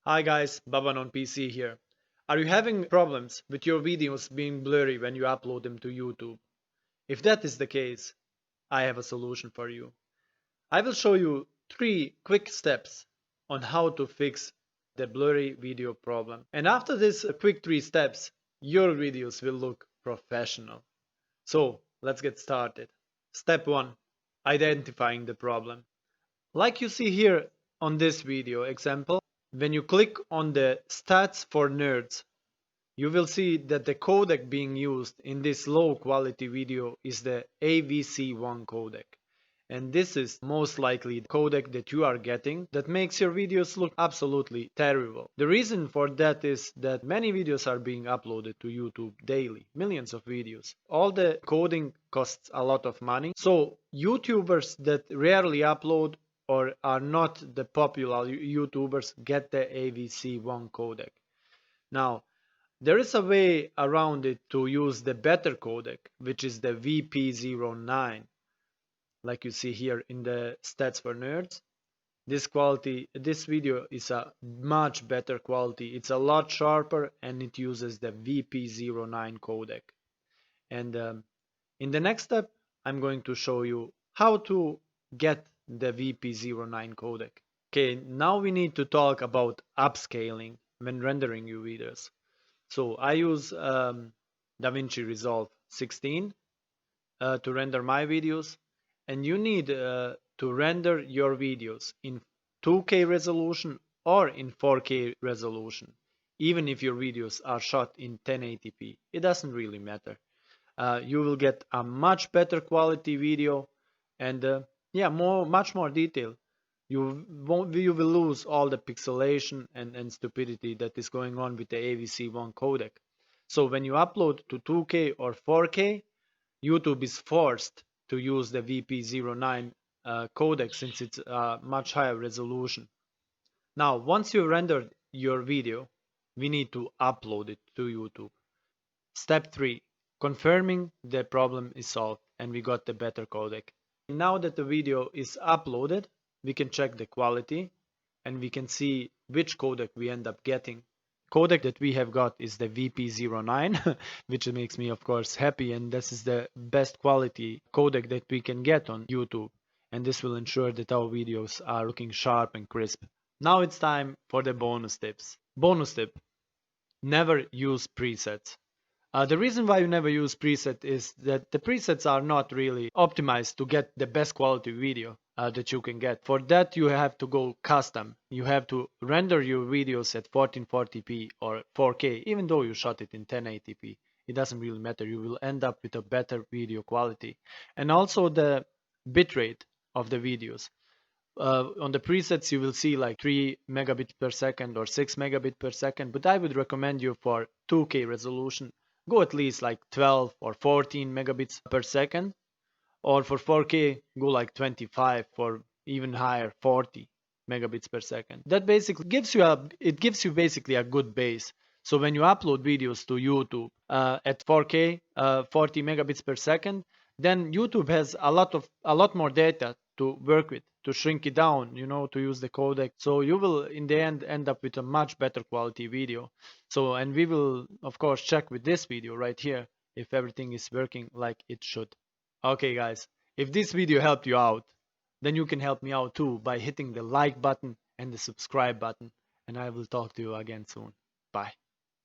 Hi guys, Baban on PC here. Are you having problems with your videos being blurry when you upload them to YouTube? If that is the case, I have a solution for you. I will show you 3 quick steps on how to fix the blurry video problem. And after this quick 3 steps, your videos will look professional. So let's get started. Step 1. Identifying the problem. Like you see here on this video example, when you click on the stats for nerds, you will see that the codec being used in this low quality video is the AVC1 codec. And this is most likely the codec that you are getting that makes your videos look absolutely terrible. The reason for that is that many videos are being uploaded to YouTube daily, millions of videos. All the coding costs a lot of money. So YouTubers that rarely upload or are not the popular YouTubers get the AVC1 codec. Now, there is a way around it to use the better codec, which is the VP09. Like you see here in the stats for nerds. This video is a much better quality. It's a lot sharper and it uses the VP09 codec. And in the next step, I'm going to show you how to get the VP09 codec. Okay, now we need to talk about upscaling when rendering your videos. So I use DaVinci Resolve 16 to render my videos, and you need to render your videos in 2K resolution or in 4K resolution. Even if your videos are shot in 1080p, it doesn't really matter. You will get a much better quality video and yeah, much more detail. You will lose all the pixelation and stupidity that is going on with the AVC1 codec. So when you upload to 2K or 4K, YouTube is forced to use the VP09 codec since it's a much higher resolution. Now, once you've rendered your video, we need to upload it to YouTube. Step 3. Confirming the problem is solved and we got the better codec. Now that the video is uploaded, we can check the quality and we can see which codec we end up getting. Codec that we have got is the VP09, which makes me of course happy, and this is the best quality codec that we can get on YouTube, and this will ensure that our videos are looking sharp and crisp. Now it's time for the bonus tips. Bonus tip: never use presets. The reason why you never use preset is that the presets are not really optimized to get the best quality video that you can get. For that, you have to go custom. You have to render your videos at 1440p or 4K, even though you shot it in 1080p. It doesn't really matter. You will end up with a better video quality. And also the bitrate of the videos. On the presets you will see like 3 megabits per second or 6 megabits per second, but I would recommend you for 2K resolution go at least like 12 or 14 megabits per second, or for 4K go like 25 or even higher 40 megabits per second. That basically gives you basically a good base. So when you upload videos to YouTube at 4K 40 megabits per second, then YouTube has a lot more data to work with, to shrink it down, to use the codec. So you will in the end up with a much better quality video. So, and we will of course check with this video right here if everything is working like it should. Okay guys, if this video helped you out, then you can help me out too by hitting the like button and the subscribe button, and I will talk to you again soon. Bye.